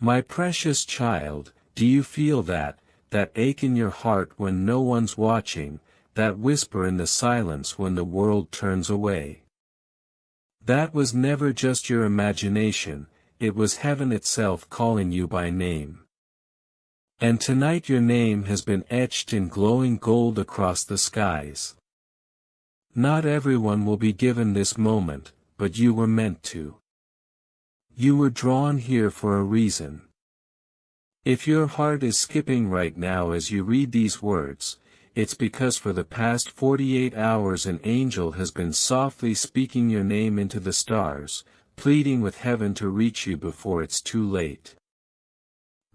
My precious child, do you feel that ache in your heart when no one's watching, that whisper in the silence when the world turns away? That was never just your imagination, it was heaven itself calling you by name. And tonight your name has been etched in glowing gold across the skies. Not everyone will be given this moment, but you were meant to. You were drawn here for a reason. If your heart is skipping right now as you read these words, it's because for the past 48 hours an angel has been softly speaking your name into the stars, pleading with heaven to reach you before it's too late.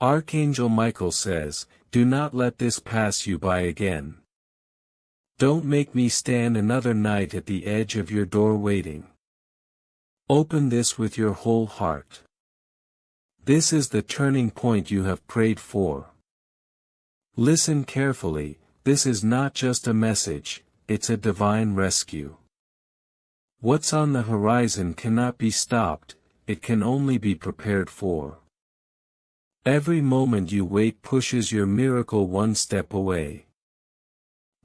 Archangel Michael says, "Do not let this pass you by again. Don't make me stand another night at the edge of your door waiting. Open this with your whole heart. This is the turning point you have prayed for. Listen carefully, this is not just a message, it's a divine rescue. What's on the horizon cannot be stopped, it can only be prepared for. Every moment you wait pushes your miracle one step away.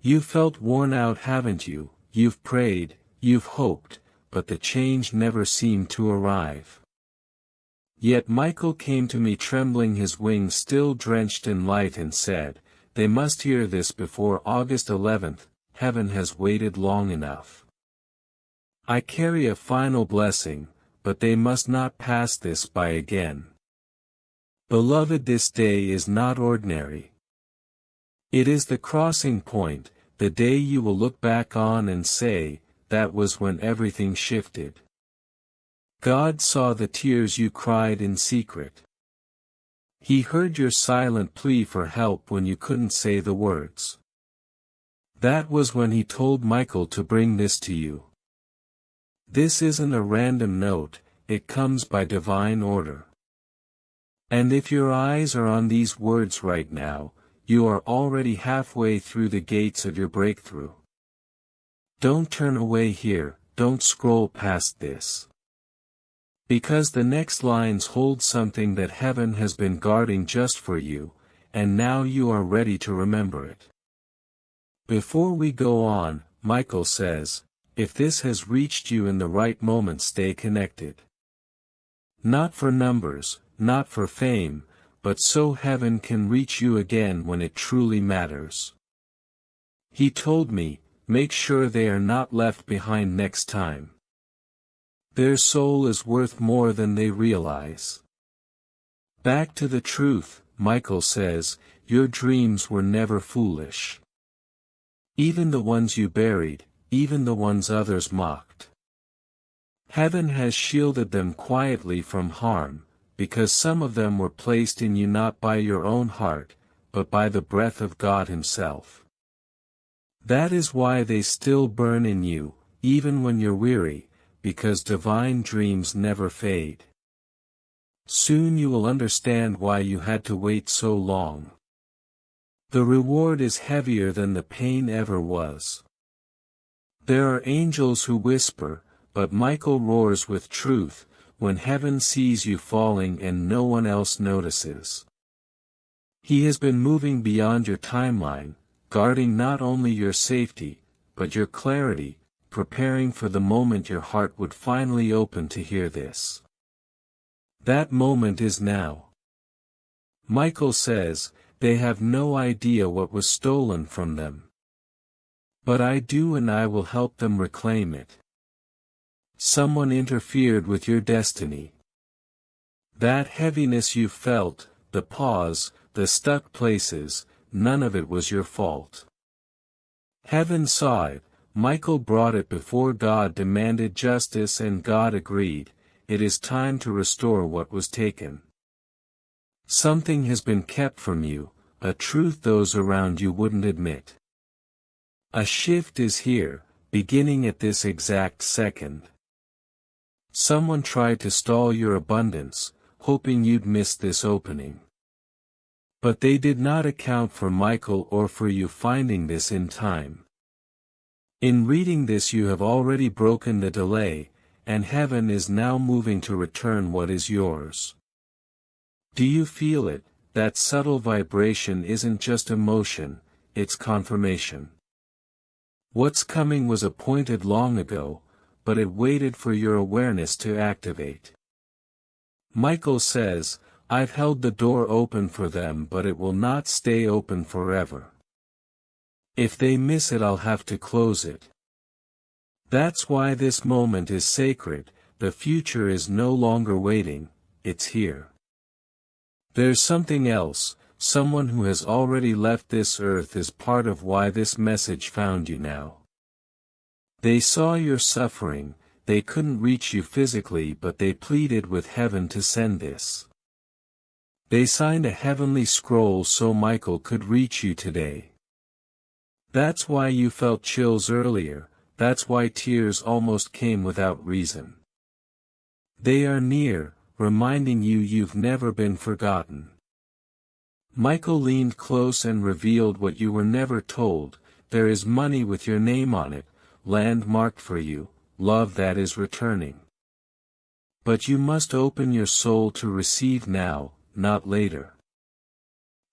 You felt worn out, haven't you? You've prayed, you've hoped, but the change never seemed to arrive. Yet Michael came to me trembling, his wings still drenched in light, and said, they must hear this before August 11th, heaven has waited long enough. I carry a final blessing, but they must not pass this by again. Beloved, this day is not ordinary. It is the crossing point, the day you will look back on and say, that was when everything shifted. God saw the tears you cried in secret. He heard your silent plea for help when you couldn't say the words. That was when He told Michael to bring this to you. This isn't a random note, it comes by divine order. And if your eyes are on these words right now, you are already halfway through the gates of your breakthrough. Don't turn away here, don't scroll past this. Because the next lines hold something that heaven has been guarding just for you, and now you are ready to remember it. Before we go on, Michael says, if this has reached you in the right moment, stay connected. Not for numbers, not for fame, but so heaven can reach you again when it truly matters. He told me, make sure they are not left behind next time. Their soul is worth more than they realize. Back to the truth, Michael says, your dreams were never foolish. Even the ones you buried, even the ones others mocked. Heaven has shielded them quietly from harm, because some of them were placed in you not by your own heart, but by the breath of God Himself. That is why they still burn in you, even when you're weary, because divine dreams never fade. Soon you will understand why you had to wait so long. The reward is heavier than the pain ever was. There are angels who whisper, but Michael roars with truth, when heaven sees you falling and no one else notices. He has been moving beyond your timeline, guarding not only your safety, but your clarity, preparing for the moment your heart would finally open to hear this. That moment is now. Michael says, they have no idea what was stolen from them. But I do, and I will help them reclaim it. Someone interfered with your destiny. That heaviness you felt, the pause, the stuck places, none of it was your fault. Heaven saw it, Michael brought it before God, demanded justice, and God agreed. It is time to restore what was taken. Something has been kept from you, a truth those around you wouldn't admit. A shift is here, beginning at this exact second. Someone tried to stall your abundance, hoping you'd miss this opening. But they did not account for Michael or for you finding this in time. In reading this you have already broken the delay, and heaven is now moving to return what is yours. Do you feel it? That subtle vibration isn't just emotion, it's confirmation. What's coming was appointed long ago, but it waited for your awareness to activate. Michael says, I've held the door open for them, but it will not stay open forever. If they miss it, I'll have to close it. That's why this moment is sacred. The future is no longer waiting, it's here. There's something else. Someone who has already left this earth is part of why this message found you now. They saw your suffering, they couldn't reach you physically, but they pleaded with heaven to send this. They signed a heavenly scroll so Michael could reach you today. That's why you felt chills earlier, that's why tears almost came without reason. They are near, reminding you you've never been forgotten. Michael leaned close and revealed what you were never told. There is money with your name on it, land marked for you, love that is returning. But you must open your soul to receive now, not later.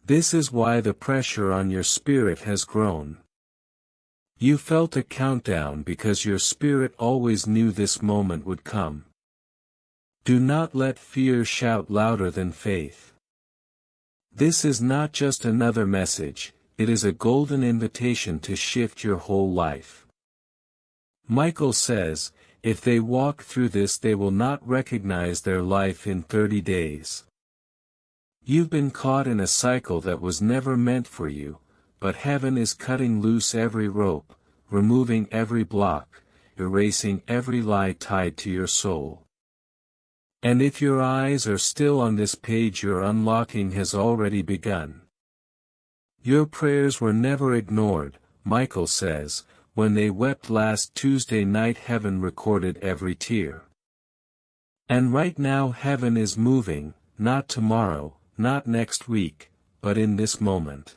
This is why the pressure on your spirit has grown. You felt a countdown because your spirit always knew this moment would come. Do not let fear shout louder than faith. This is not just another message, it is a golden invitation to shift your whole life. Michael says, if they walk through this, they will not recognize their life in 30 days. You've been caught in a cycle that was never meant for you, but heaven is cutting loose every rope, removing every block, erasing every lie tied to your soul. And if your eyes are still on this page, your unlocking has already begun. Your prayers were never ignored, Michael says. When they wept last Tuesday night, heaven recorded every tear. And right now heaven is moving, not tomorrow, not next week, but in this moment.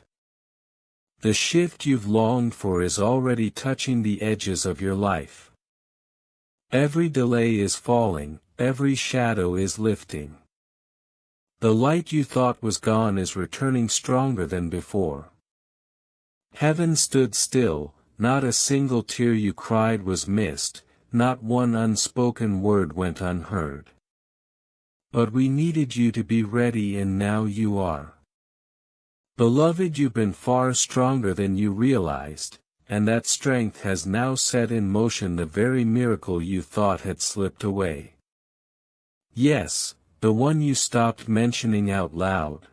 The shift you've longed for is already touching the edges of your life. Every delay is falling, every shadow is lifting. The light you thought was gone is returning stronger than before. Heaven stood still. Not a single tear you cried was missed, not one unspoken word went unheard. But we needed you to be ready, and now you are. Beloved, you've been far stronger than you realized, and that strength has now set in motion the very miracle you thought had slipped away. Yes, the one you stopped mentioning out loud.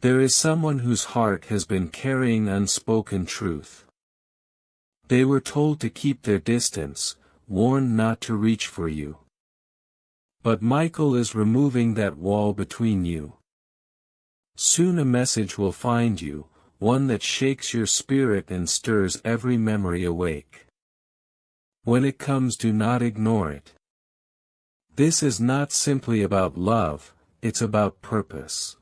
There is someone whose heart has been carrying unspoken truth. They were told to keep their distance, warned not to reach for you. But Michael is removing that wall between you. Soon a message will find you, one that shakes your spirit and stirs every memory awake. When it comes, do not ignore it. This is not simply about love, it's about purpose.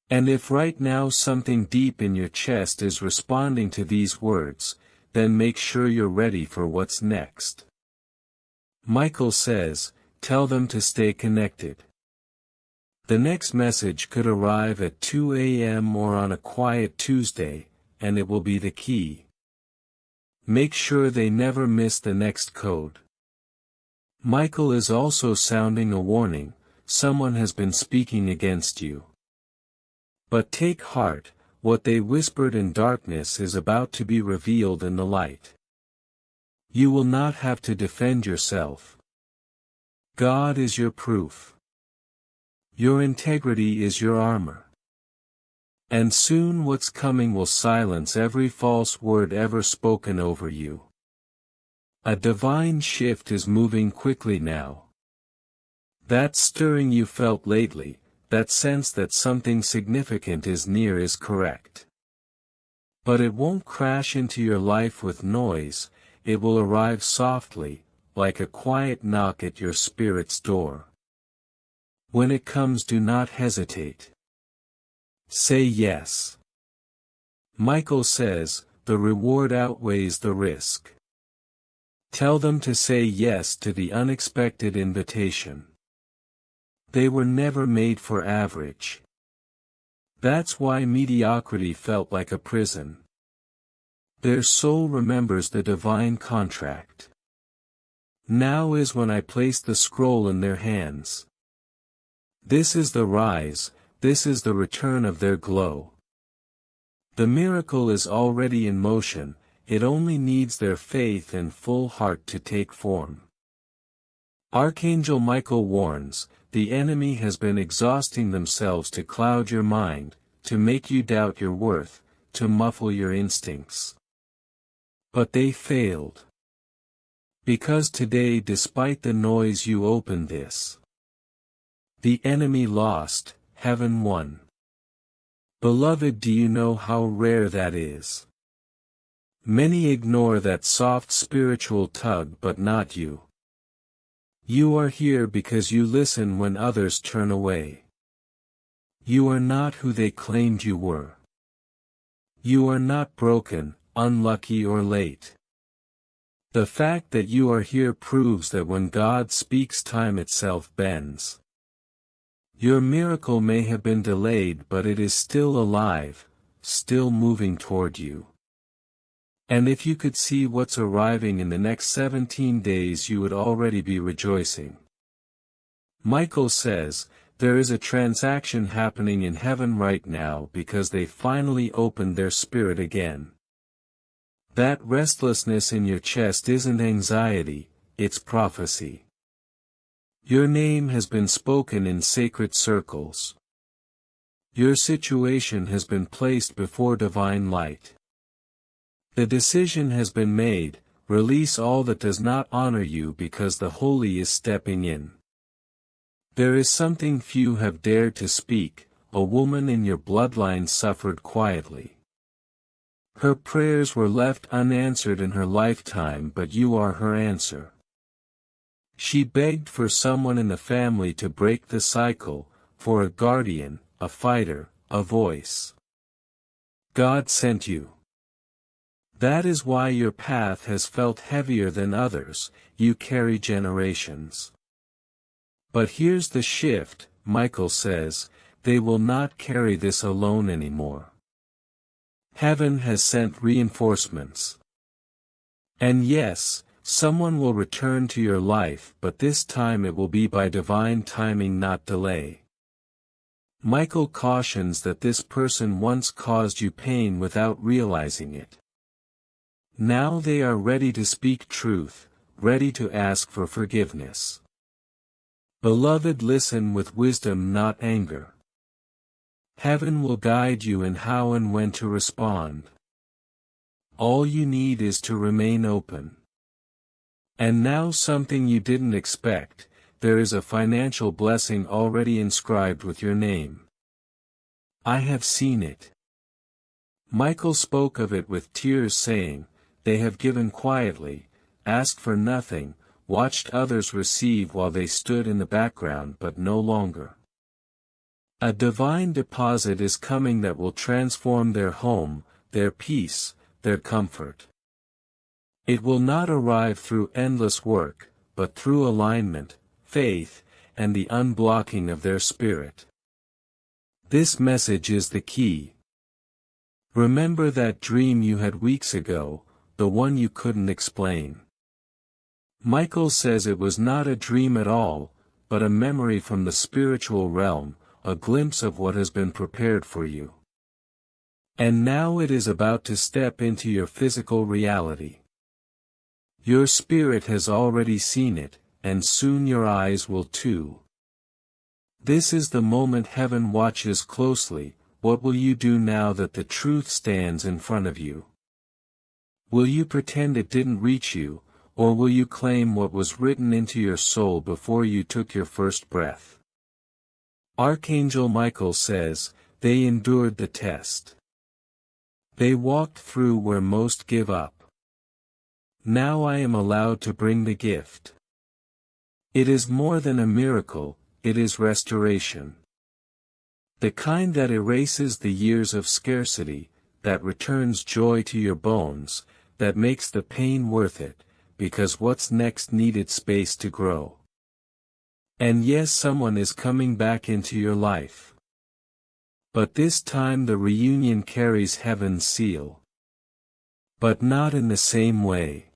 And if right now something deep in your chest is responding to these words, then make sure you're ready for what's next. Michael says, tell them to stay connected. The next message could arrive at 2 a.m. or on a quiet Tuesday, and it will be the key. Make sure they never miss the next code. Michael is also sounding a warning, someone has been speaking against you. But take heart. What they whispered in darkness is about to be revealed in the light. You will not have to defend yourself. God is your proof. Your integrity is your armor. And soon what's coming will silence every false word ever spoken over you. A divine shift is moving quickly now. That stirring you felt lately, that sense that something significant is near, is correct. But it won't crash into your life with noise, it will arrive softly, like a quiet knock at your spirit's door. When it comes, do not hesitate. Say yes. Michael says, the reward outweighs the risk. Tell them to say yes to the unexpected invitation. They were never made for average. That's why mediocrity felt like a prison. Their soul remembers the divine contract. Now is when I place the scroll in their hands. This is the rise, this is the return of their glow. The miracle is already in motion, it only needs their faith and full heart to take form. Archangel Michael warns, the enemy has been exhausting themselves to cloud your mind, to make you doubt your worth, to muffle your instincts. But they failed. Because today, despite the noise, you open this. The enemy lost, heaven won. Beloved, do you know how rare that is? Many ignore that soft spiritual tug, but not you. You are here because you listen when others turn away. You are not who they claimed you were. You are not broken, unlucky or late. The fact that you are here proves that when God speaks, time itself bends. Your miracle may have been delayed, but it is still alive, still moving toward you. And if you could see what's arriving in the next 17 days, you would already be rejoicing. Michael says, there is a transaction happening in heaven right now because they finally opened their spirit again. That restlessness in your chest isn't anxiety, it's prophecy. Your name has been spoken in sacred circles. Your situation has been placed before divine light. The decision has been made, release all that does not honor you because the holy is stepping in. There is something few have dared to speak, a woman in your bloodline suffered quietly. Her prayers were left unanswered in her lifetime, but you are her answer. She begged for someone in the family to break the cycle, for a guardian, a fighter, a voice. God sent you. That is why your path has felt heavier than others, you carry generations. But here's the shift, Michael says, they will not carry this alone anymore. Heaven has sent reinforcements. And yes, someone will return to your life, but this time it will be by divine timing, not delay. Michael cautions that this person once caused you pain without realizing it. Now they are ready to speak truth, ready to ask for forgiveness. Beloved, listen with wisdom, not anger. Heaven will guide you in how and when to respond. All you need is to remain open. And now something you didn't expect, there is a financial blessing already inscribed with your name. I have seen it. Michael spoke of it with tears, saying, they have given quietly, asked for nothing, watched others receive while they stood in the background, but no longer. A divine deposit is coming that will transform their home, their peace, their comfort. It will not arrive through endless work, but through alignment, faith, and the unblocking of their spirit. This message is the key. Remember that dream you had weeks ago, the one you couldn't explain. Michael says it was not a dream at all, but a memory from the spiritual realm, a glimpse of what has been prepared for you. And now it is about to step into your physical reality. Your spirit has already seen it, and soon your eyes will too. This is the moment heaven watches closely. What will you do now that the truth stands in front of you? Will you pretend it didn't reach you, or will you claim what was written into your soul before you took your first breath? Archangel Michael says, they endured the test. They walked through where most give up. Now I am allowed to bring the gift. It is more than a miracle, it is restoration. The kind that erases the years of scarcity, that returns joy to your bones, that makes the pain worth it, because what's next needed space to grow. And yes, someone is coming back into your life. But this time the reunion carries heaven's seal. But not in the same way.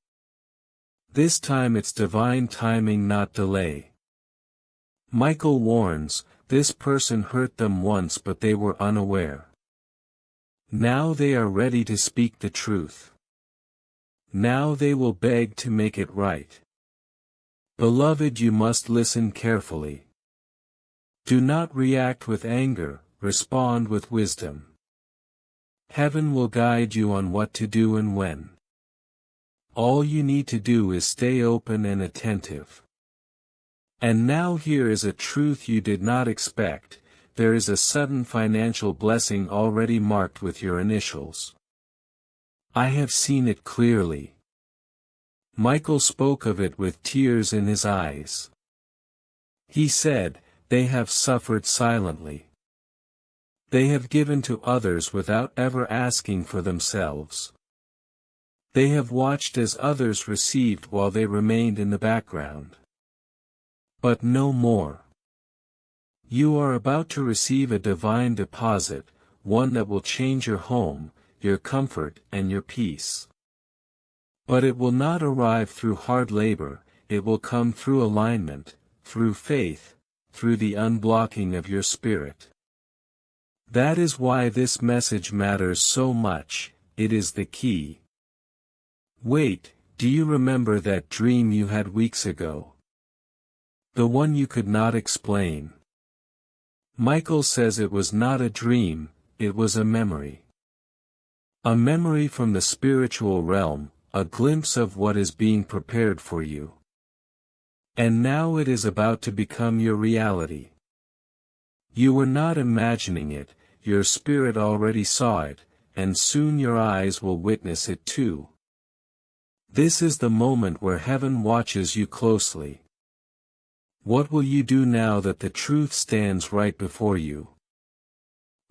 This time it's divine timing, not delay. Michael warns, this person hurt them once but they were unaware. Now they are ready to speak the truth. Now they will beg to make it right. Beloved, you must listen carefully. Do not react with anger, respond with wisdom. Heaven will guide you on what to do and when. All you need to do is stay open and attentive. And now here is a truth you did not expect: there is a sudden financial blessing already marked with your initials. I have seen it clearly. Michael spoke of it with tears in his eyes. He said, they have suffered silently. They have given to others without ever asking for themselves. They have watched as others received while they remained in the background. But no more. You are about to receive a divine deposit, one that will change your home, your comfort and your peace. But it will not arrive through hard labor, it will come through alignment, through faith, through the unblocking of your spirit. That is why this message matters so much, it is the key. Wait, do you remember that dream you had weeks ago? The one you could not explain. Michael says it was not a dream, it was a memory. A memory from the spiritual realm, a glimpse of what is being prepared for you. And now it is about to become your reality. You were not imagining it, your spirit already saw it, and soon your eyes will witness it too. This is the moment where heaven watches you closely. What will you do now that the truth stands right before you?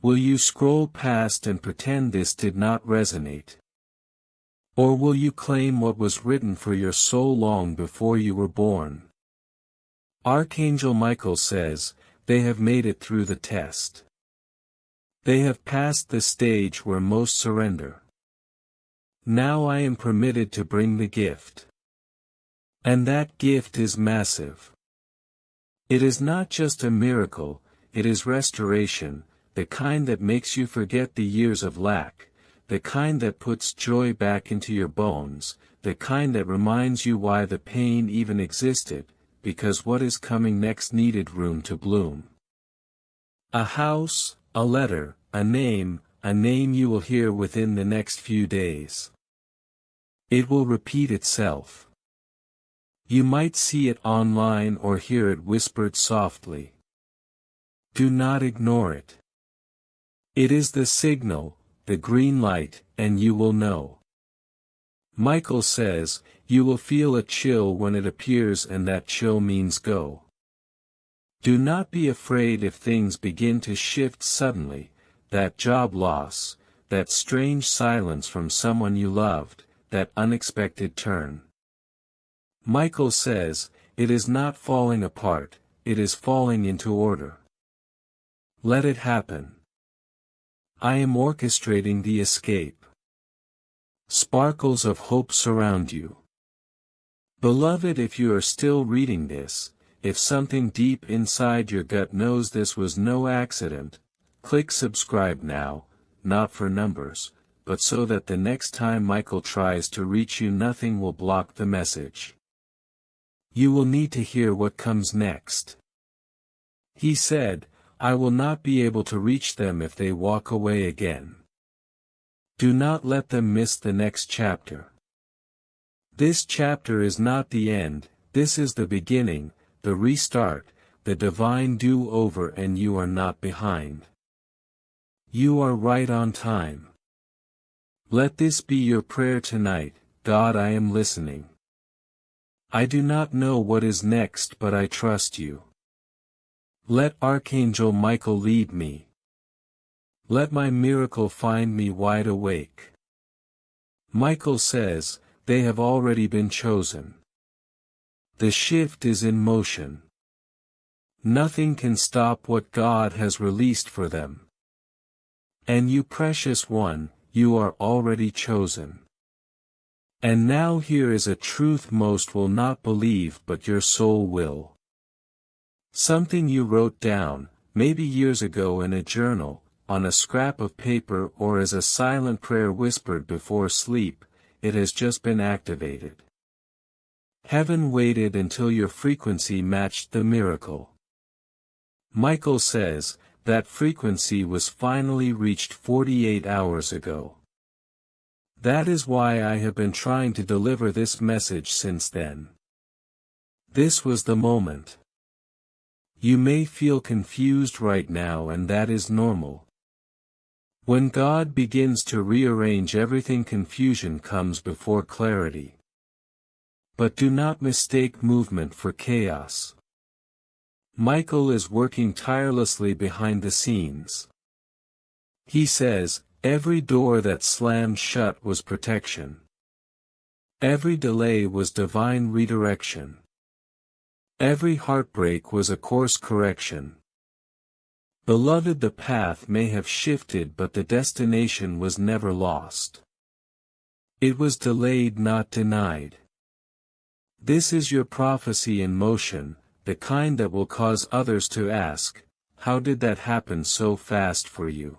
Will you scroll past and pretend this did not resonate? Or will you claim what was written for your soul long before you were born? Archangel Michael says, they have made it through the test. They have passed the stage where most surrender. Now I am permitted to bring the gift. And that gift is massive. It is not just a miracle, it is restoration, the kind that makes you forget the years of lack, the kind that puts joy back into your bones, the kind that reminds you why the pain even existed, because what is coming next needed room to bloom. A house, a letter, a name you will hear within the next few days. It will repeat itself. You might see it online or hear it whispered softly. Do not ignore it. It is the signal, the green light, and you will know. Michael says, you will feel a chill when it appears, and that chill means go. Do not be afraid if things begin to shift suddenly, that job loss, that strange silence from someone you loved, that unexpected turn. Michael says, it is not falling apart, it is falling into order. Let it happen. I am orchestrating the escape. Sparkles of hope surround you. Beloved, if you are still reading this, if something deep inside your gut knows this was no accident, click subscribe now, not for numbers, but so that the next time Michael tries to reach you, nothing will block the message. You will need to hear what comes next. He said, I will not be able to reach them if they walk away again. Do not let them miss the next chapter. This chapter is not the end, this is the beginning, the restart, the divine do-over, and you are not behind. You are right on time. Let this be your prayer tonight: God, I am listening. I do not know what is next, but I trust you. Let Archangel Michael lead me. Let my miracle find me wide awake. Michael says, they have already been chosen. The shift is in motion. Nothing can stop what God has released for them. And you, precious one, you are already chosen. And now here is a truth most will not believe, but your soul will. Something you wrote down, maybe years ago in a journal, on a scrap of paper, or as a silent prayer whispered before sleep, it has just been activated. Heaven waited until your frequency matched the miracle. Michael says, that frequency was finally reached 48 hours ago. That is why I have been trying to deliver this message since then. This was the moment. You may feel confused right now, and that is normal. When God begins to rearrange everything, confusion comes before clarity. But do not mistake movement for chaos. Michael is working tirelessly behind the scenes. He says, every door that slammed shut was protection. Every delay was divine redirection. Every heartbreak was a course correction. Beloved, the path may have shifted, but the destination was never lost. It was delayed, not denied. This is your prophecy in motion, the kind that will cause others to ask, how did that happen so fast for you?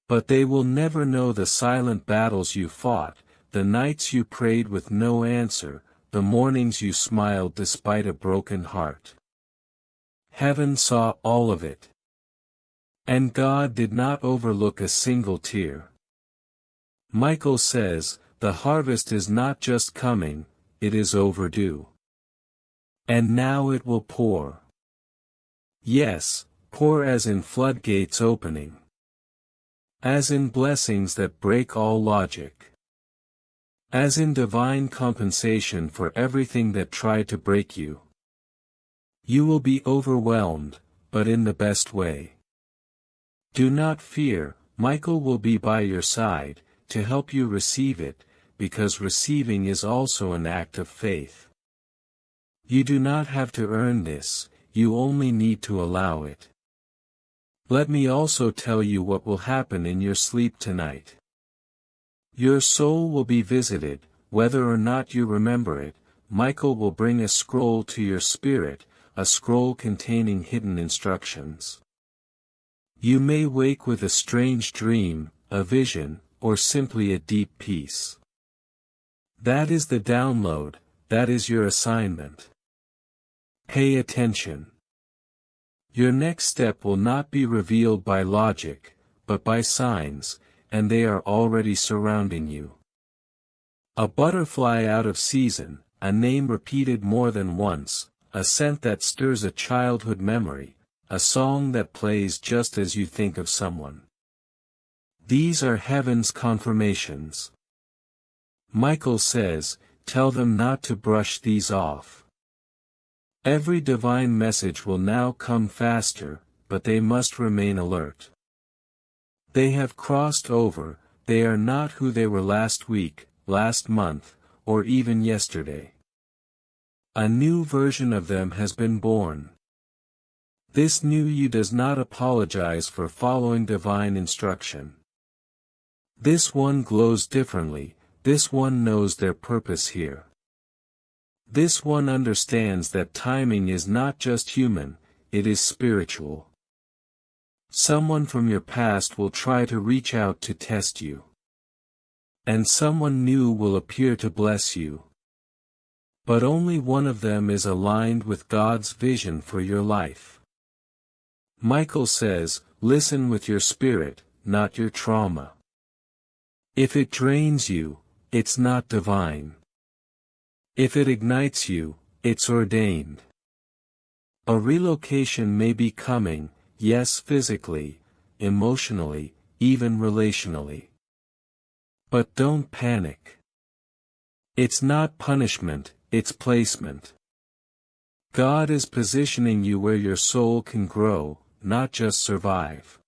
But they will never know the silent battles you fought, the nights you prayed with no answer, the mornings you smiled despite a broken heart. Heaven saw all of it. And God did not overlook a single tear. Michael says, the harvest is not just coming, it is overdue. And now it will pour. Yes, pour as in floodgates opening. As in blessings that break all logic. As in divine compensation for everything that tried to break you. You will be overwhelmed, but in the best way. Do not fear, Michael will be by your side, to help you receive it, because receiving is also an act of faith. You do not have to earn this, you only need to allow it. Let me also tell you what will happen in your sleep tonight. Your soul will be visited, whether or not you remember it. Michael will bring a scroll to your spirit, a scroll containing hidden instructions. You may wake with a strange dream, a vision, or simply a deep peace. That is the download, that is your assignment. Pay attention. Your next step will not be revealed by logic, but by signs, and they are already surrounding you. A butterfly out of season, a name repeated more than once, a scent that stirs a childhood memory, a song that plays just as you think of someone. These are heaven's confirmations. Michael says, tell them not to brush these off. Every divine message will now come faster, but they must remain alert. They have crossed over, they are not who they were last week, last month, or even yesterday. A new version of them has been born. This new you does not apologize for following divine instruction. This one glows differently, this one knows their purpose here. This one understands that timing is not just human, it is spiritual. Someone from your past will try to reach out to test you. And someone new will appear to bless you. But only one of them is aligned with God's vision for your life. Michael says, listen with your spirit, not your trauma. If it drains you, it's not divine. If it ignites you, it's ordained. A relocation may be coming, yes, physically, emotionally, even relationally. But don't panic. It's not punishment, it's placement. God is positioning you where your soul can grow, not just survive.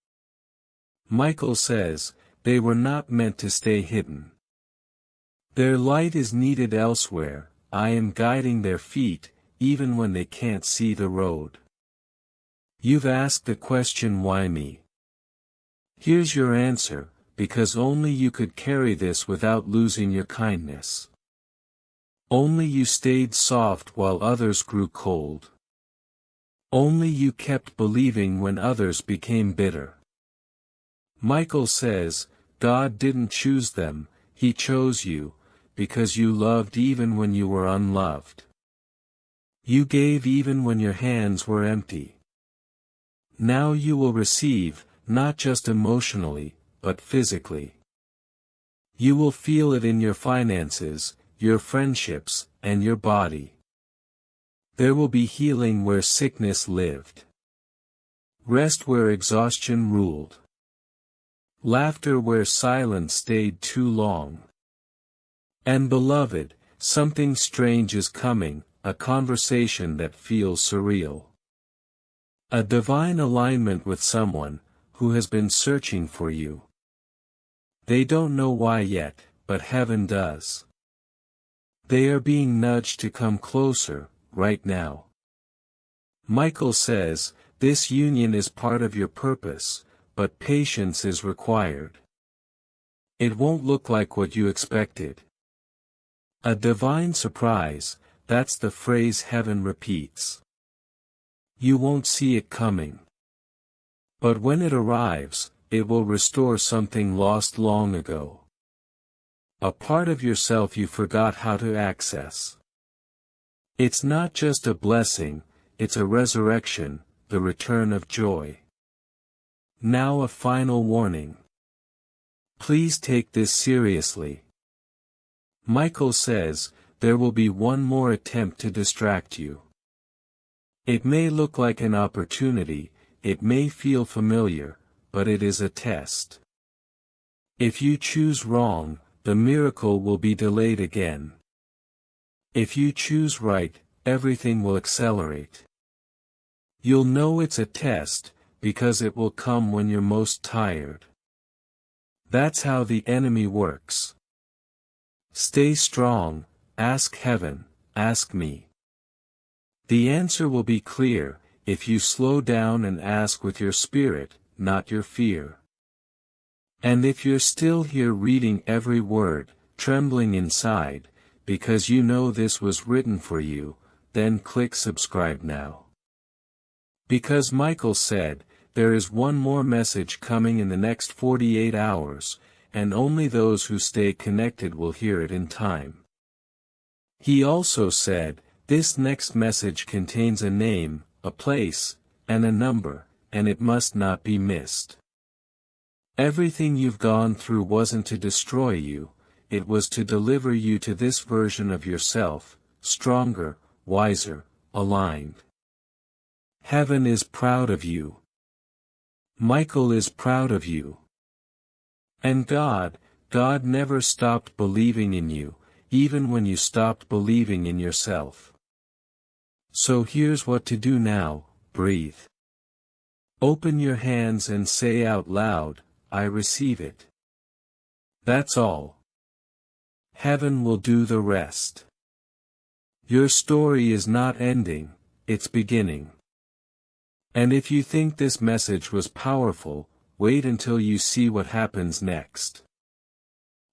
Michael says, they were not meant to stay hidden. Their light is needed elsewhere. I am guiding their feet, even when they can't see the road. You've asked the question, why me? Here's your answer, because only you could carry this without losing your kindness. Only you stayed soft while others grew cold. Only you kept believing when others became bitter. Michael says, God didn't choose them, He chose you, because you loved even when you were unloved. You gave even when your hands were empty. Now you will receive, not just emotionally, but physically. You will feel it in your finances, your friendships, and your body. There will be healing where sickness lived. Rest where exhaustion ruled. Laughter where silence stayed too long. And beloved, something strange is coming, a conversation that feels surreal. A divine alignment with someone who has been searching for you. They don't know why yet, but heaven does. They are being nudged to come closer, right now. Michael says, this union is part of your purpose, but patience is required. It won't look like what you expected. A divine surprise, that's the phrase heaven repeats. You won't see it coming. But when it arrives, it will restore something lost long ago. A part of yourself you forgot how to access. It's not just a blessing, it's a resurrection, the return of joy. Now a final warning. Please take this seriously. Michael says, there will be one more attempt to distract you. It may look like an opportunity, it may feel familiar, but it is a test. If you choose wrong, the miracle will be delayed again. If you choose right, everything will accelerate. You'll know it's a test, because it will come when you're most tired. That's how the enemy works. Stay strong, ask heaven, ask me. The answer will be clear, if you slow down and ask with your spirit, not your fear. And if you're still here reading every word, trembling inside, because you know this was written for you, then click subscribe now. Because Michael said, there is one more message coming in the next 48 hours, and only those who stay connected will hear it in time. He also said, this next message contains a name, a place, and a number, and it must not be missed. Everything you've gone through wasn't to destroy you, it was to deliver you to this version of yourself, stronger, wiser, aligned. Heaven is proud of you. Michael is proud of you. And God never stopped believing in you, even when you stopped believing in yourself. So here's what to do now, breathe. Open your hands and say out loud, I receive it. That's all. Heaven will do the rest. Your story is not ending, it's beginning. And if you think this message was powerful, wait until you see what happens next.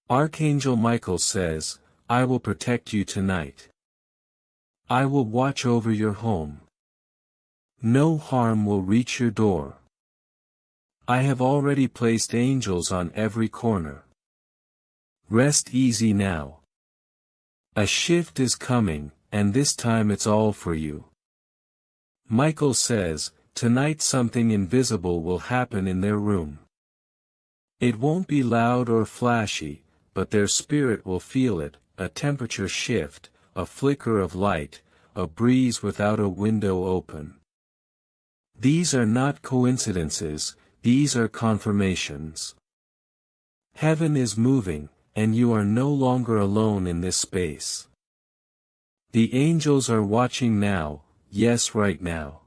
Archangel Michael says, I will protect you tonight. I will watch over your home. No harm will reach your door. I have already placed angels on every corner. Rest easy now. A shift is coming, and this time it's all for you. Michael says, tonight something invisible will happen in their room. It won't be loud or flashy, but their spirit will feel it, a temperature shift, a flicker of light, a breeze without a window open. These are not coincidences, these are confirmations. Heaven is moving, and you are no longer alone in this space. The angels are watching now, yes, right now.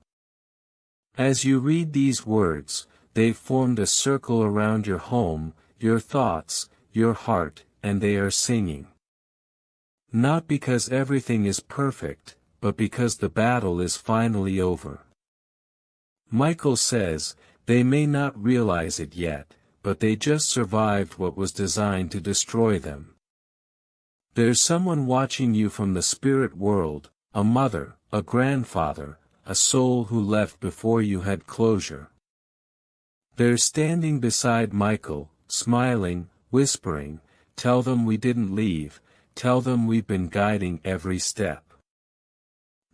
As you read these words, they've formed a circle around your home, your thoughts, your heart, and they are singing. Not because everything is perfect, but because the battle is finally over. Michael says, they may not realize it yet, but they just survived what was designed to destroy them. There's someone watching you from the spirit world, a mother, a grandfather, a soul who left before you had closure. They're standing beside Michael, smiling, whispering, "Tell them we didn't leave, tell them we've been guiding every step."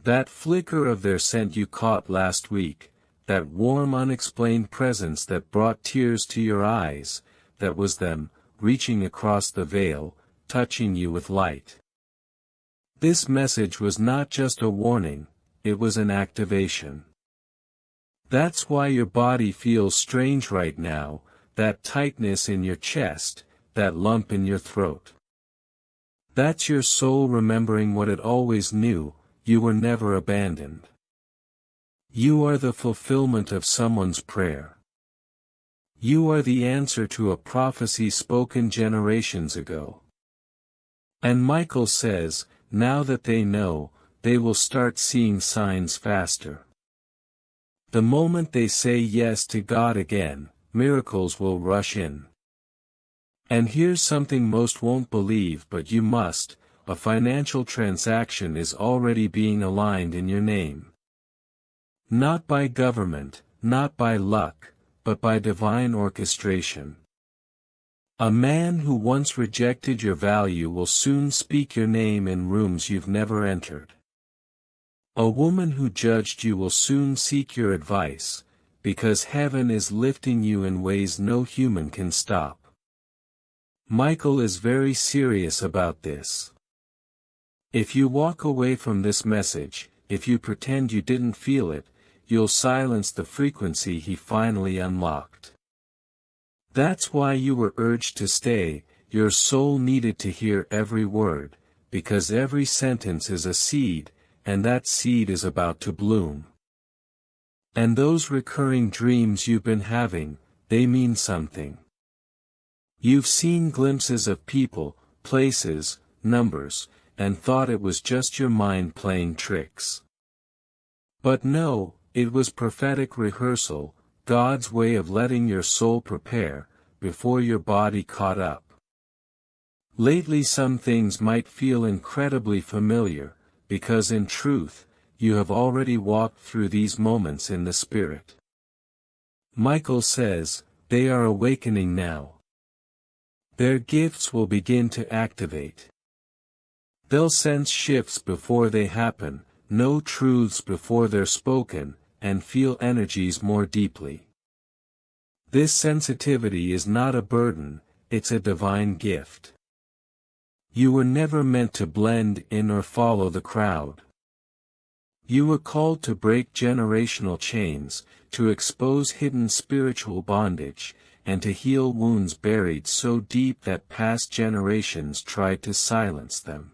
That flicker of their scent you caught last week, that warm unexplained presence that brought tears to your eyes, that was them, reaching across the veil, touching you with light. This message was not just a warning, it was an activation. That's why your body feels strange right now, that tightness in your chest, that lump in your throat. That's your soul remembering what it always knew: you were never abandoned. You are the fulfillment of someone's prayer. You are the answer to a prophecy spoken generations ago. And Michael says, now that they know, they will start seeing signs faster. The moment they say yes to God again, miracles will rush in. And here's something most won't believe, but you must: a financial transaction is already being aligned in your name. Not by government, not by luck, but by divine orchestration. A man who once rejected your value will soon speak your name in rooms you've never entered. A woman who judged you will soon seek your advice, because heaven is lifting you in ways no human can stop. Michael is very serious about this. If you walk away from this message, if you pretend you didn't feel it, you'll silence the frequency he finally unlocked. That's why you were urged to stay. Your soul needed to hear every word, because every sentence is a seed, and that seed is about to bloom. And those recurring dreams you've been having, they mean something. You've seen glimpses of people, places, numbers, and thought it was just your mind playing tricks. But no, it was prophetic rehearsal, God's way of letting your soul prepare, before your body caught up. Lately some things might feel incredibly familiar, because in truth, you have already walked through these moments in the spirit. Michael says, they are awakening now. Their gifts will begin to activate. They'll sense shifts before they happen, know truths before they're spoken, and feel energies more deeply. This sensitivity is not a burden, it's a divine gift. You were never meant to blend in or follow the crowd. You were called to break generational chains, to expose hidden spiritual bondage, and to heal wounds buried so deep that past generations tried to silence them.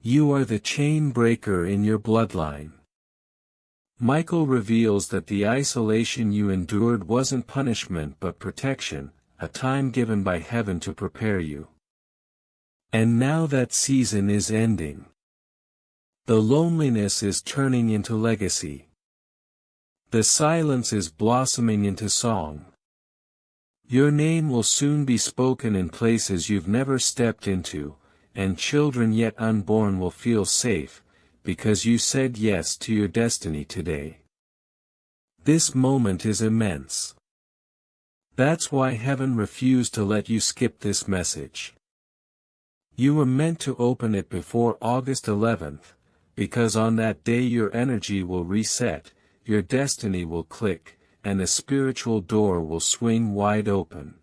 You are the chain breaker in your bloodline. Michael reveals that the isolation you endured wasn't punishment but protection, a time given by heaven to prepare you. And now that season is ending. The loneliness is turning into legacy. The silence is blossoming into song. Your name will soon be spoken in places you've never stepped into, and children yet unborn will feel safe, because you said yes to your destiny today. This moment is immense. That's why heaven refused to let you skip this message. You were meant to open it before August 11th, because on that day your energy will reset, your destiny will click, and a spiritual door will swing wide open.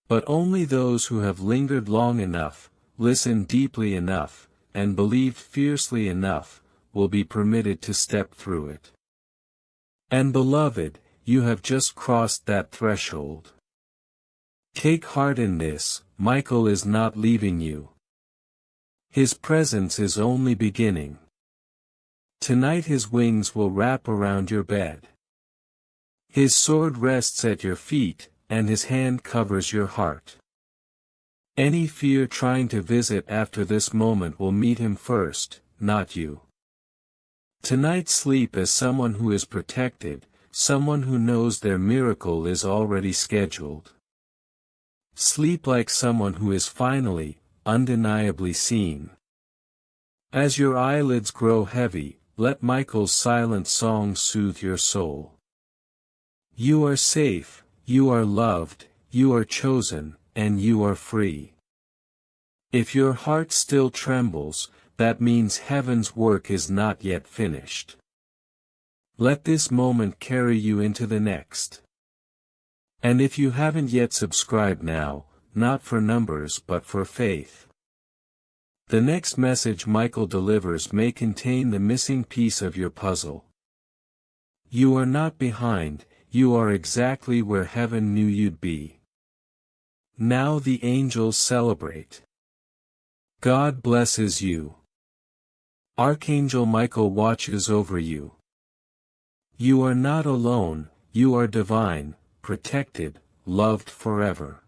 But only those who have lingered long enough, listened deeply enough, and believed fiercely enough, will be permitted to step through it. And beloved, you have just crossed that threshold. Take heart in this: Michael is not leaving you. His presence is only beginning. Tonight his wings will wrap around your bed. His sword rests at your feet, and his hand covers your heart. Any fear trying to visit after this moment will meet him first, not you. Tonight sleep as someone who is protected, someone who knows their miracle is already scheduled. Sleep like someone who is finally, undeniably seen. As your eyelids grow heavy, let Michael's silent song soothe your soul. You are safe, you are loved, you are chosen, and you are free. If your heart still trembles, that means heaven's work is not yet finished. Let this moment carry you into the next. And if you haven't yet subscribed now, not for numbers but for faith. The next message Michael delivers may contain the missing piece of your puzzle. You are not behind, you are exactly where heaven knew you'd be. Now the angels celebrate. God blesses you. Archangel Michael watches over you. You are not alone, you are divine, protected, loved forever.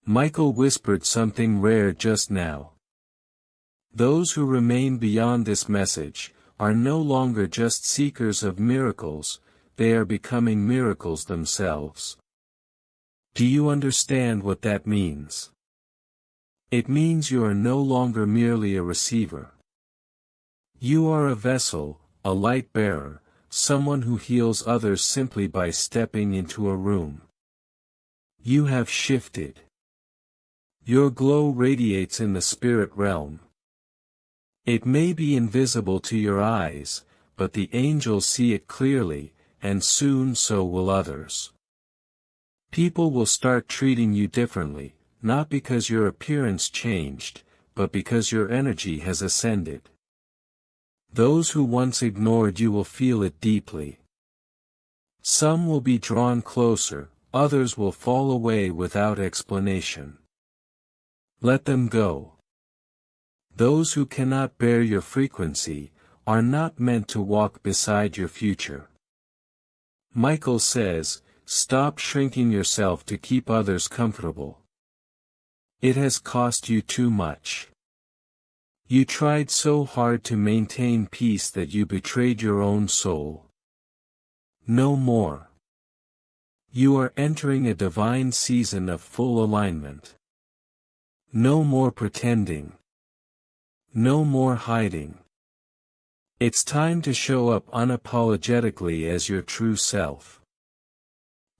Michael whispered something rare just now. Those who remain beyond this message are no longer just seekers of miracles, they are becoming miracles themselves. Do you understand what that means? It means you are no longer merely a receiver. You are a vessel, a light bearer, someone who heals others simply by stepping into a room. You have shifted. Your glow radiates in the spirit realm. It may be invisible to your eyes, but the angels see it clearly, and soon so will others. People will start treating you differently, not because your appearance changed, but because your energy has ascended. Those who once ignored you will feel it deeply. Some will be drawn closer, others will fall away without explanation. Let them go. Those who cannot bear your frequency are not meant to walk beside your future. Michael says, stop shrinking yourself to keep others comfortable. It has cost you too much. You tried so hard to maintain peace that you betrayed your own soul. No more. You are entering a divine season of full alignment. No more pretending. No more hiding. It's time to show up unapologetically as your true self.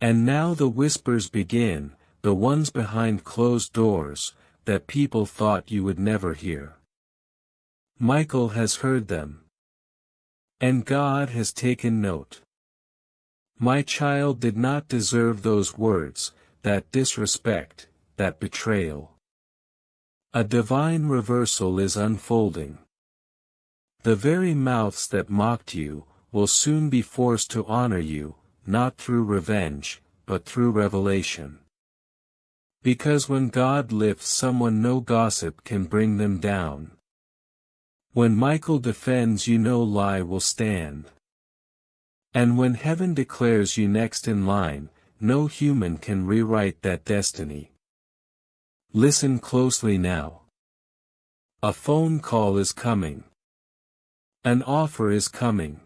And now the whispers begin, the ones behind closed doors, that people thought you would never hear. Michael has heard them. And God has taken note. My child did not deserve those words, that disrespect, that betrayal. A divine reversal is unfolding. The very mouths that mocked you, will soon be forced to honor you, not through revenge, but through revelation. Because when God lifts someone, no gossip can bring them down. When Michael defends you, no lie will stand. And when heaven declares you next in line, no human can rewrite that destiny. Listen closely now. A phone call is coming. An offer is coming.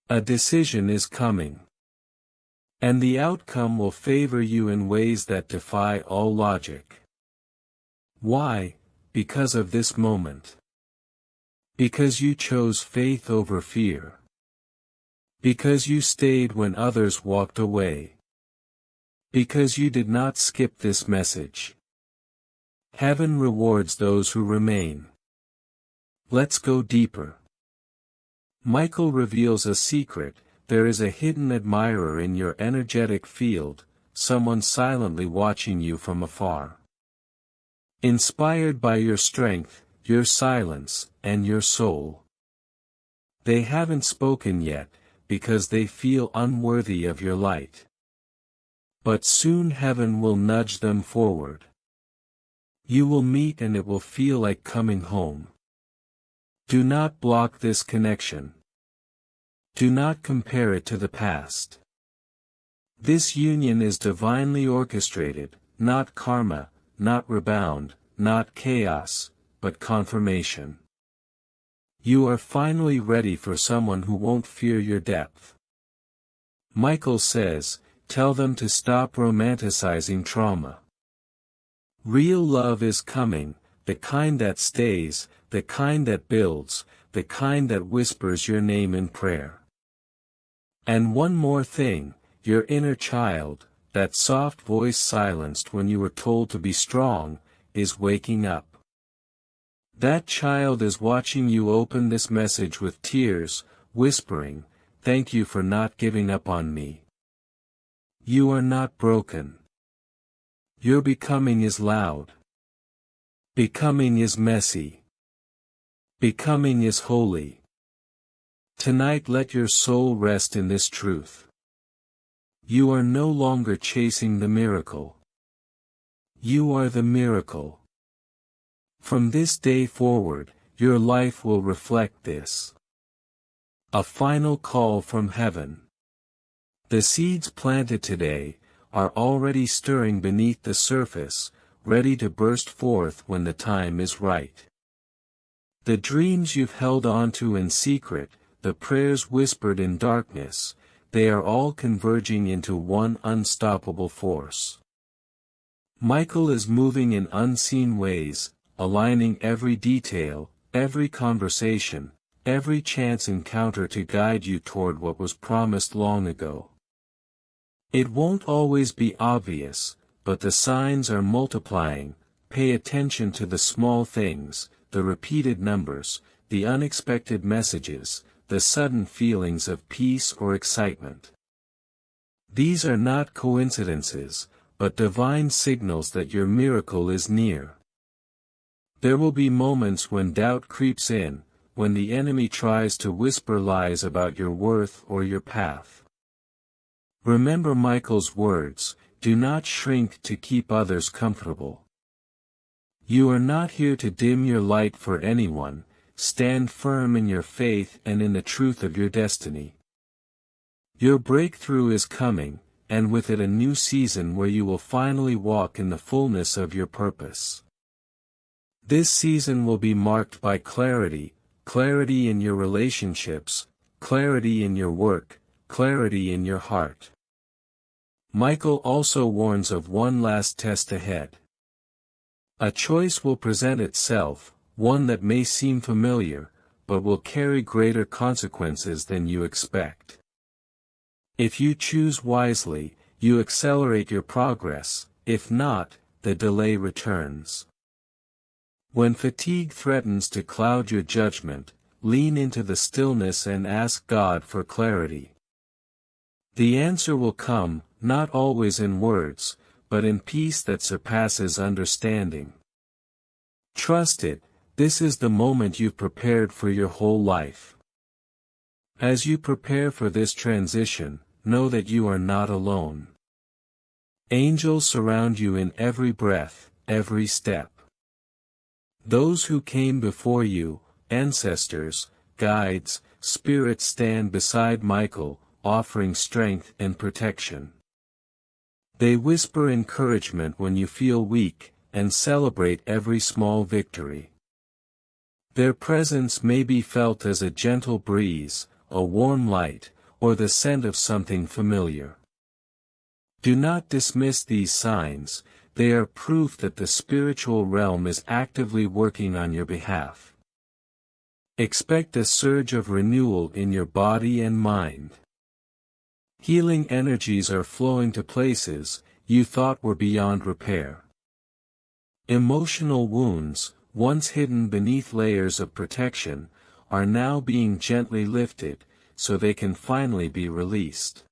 A decision is coming. And the outcome will favor you in ways that defy all logic. Why? Because of this moment. Because you chose faith over fear. Because you stayed when others walked away. Because you did not skip this message. Heaven rewards those who remain. Let's go deeper. Michael reveals a secret. There is a hidden admirer in your energetic field, someone silently watching you from afar. Inspired by your strength, your silence, and your soul. They haven't spoken yet, because they feel unworthy of your light. But soon heaven will nudge them forward. You will meet and it will feel like coming home. Do not block this connection. Do not compare it to the past. This union is divinely orchestrated, not karma, not rebound, not chaos, but confirmation. You are finally ready for someone who won't fear your depth. Michael says, tell them to stop romanticizing trauma. Real love is coming, the kind that stays, the kind that builds, the kind that whispers your name in prayer. And one more thing, your inner child, that soft voice silenced when you were told to be strong, is waking up. That child is watching you open this message with tears, whispering, thank you for not giving up on me. You are not broken. Your becoming is loud. Becoming is messy. Becoming is holy. Tonight let your soul rest in this truth. You are no longer chasing the miracle. You are the miracle. From this day forward, your life will reflect this. A final call from heaven. The seeds planted today are already stirring beneath the surface, ready to burst forth when the time is right. The dreams you've held onto in secret, the prayers whispered in darkness, they are all converging into one unstoppable force. Michael is moving in unseen ways, aligning every detail, every conversation, every chance encounter to guide you toward what was promised long ago. It won't always be obvious, but the signs are multiplying. Pay attention to the small things, the repeated numbers, the unexpected messages, the sudden feelings of peace or excitement. These are not coincidences, but divine signals that your miracle is near. There will be moments when doubt creeps in, when the enemy tries to whisper lies about your worth or your path. Remember Michael's words, do not shrink to keep others comfortable. You are not here to dim your light for anyone, stand firm in your faith and in the truth of your destiny. Your breakthrough is coming, and with it a new season where you will finally walk in the fullness of your purpose. This season will be marked by clarity, clarity in your relationships, clarity in your work, clarity in your heart. Michael also warns of one last test ahead. A choice will present itself, one that may seem familiar, but will carry greater consequences than you expect. If you choose wisely, you accelerate your progress, if not, the delay returns. When fatigue threatens to cloud your judgment, lean into the stillness and ask God for clarity. The answer will come, not always in words, but in peace that surpasses understanding. Trust it, this is the moment you've prepared for your whole life. As you prepare for this transition, know that you are not alone. Angels surround you in every breath, every step. Those who came before you, ancestors, guides, spirits stand beside Michael, offering strength and protection. They whisper encouragement when you feel weak, and celebrate every small victory. Their presence may be felt as a gentle breeze, a warm light, or the scent of something familiar. Do not dismiss these signs, they are proof that the spiritual realm is actively working on your behalf. Expect a surge of renewal in your body and mind. Healing energies are flowing to places you thought were beyond repair. Emotional wounds, once hidden beneath layers of protection, are now being gently lifted, so they can finally be released.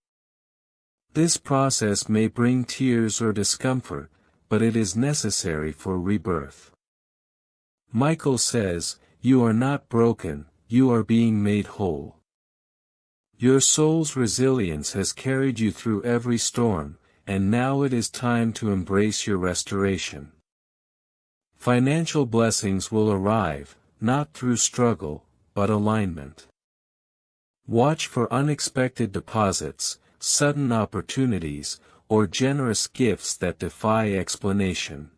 This process may bring tears or discomfort, but it is necessary for rebirth. Michael says, you are not broken, you are being made whole. Your soul's resilience has carried you through every storm, and now it is time to embrace your restoration. Financial blessings will arrive, not through struggle, but alignment. Watch for unexpected deposits, sudden opportunities, or generous gifts that defy explanation.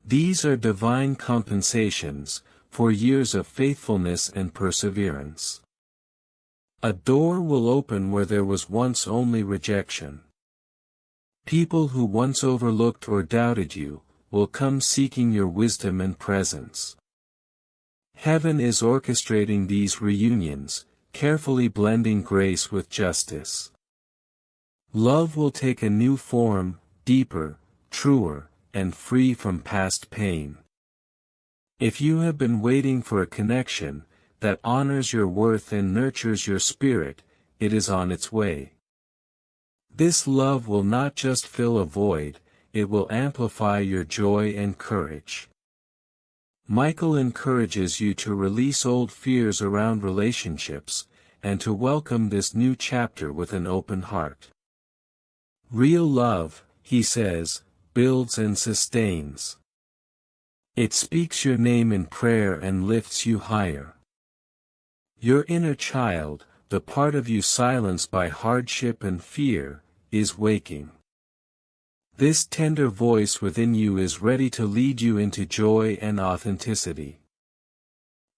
These are divine compensations, for years of faithfulness and perseverance. A door will open where there was once only rejection. People who once overlooked or doubted you, will come seeking your wisdom and presence. Heaven is orchestrating these reunions, carefully blending grace with justice. Love will take a new form, deeper, truer, and free from past pain. If you have been waiting for a connection that honors your worth and nurtures your spirit, it is on its way. This love will not just fill a void, it will amplify your joy and courage. Michael encourages you to release old fears around relationships, and to welcome this new chapter with an open heart. Real love, he says, builds and sustains. It speaks your name in prayer and lifts you higher. Your inner child, the part of you silenced by hardship and fear, is waking. This tender voice within you is ready to lead you into joy and authenticity.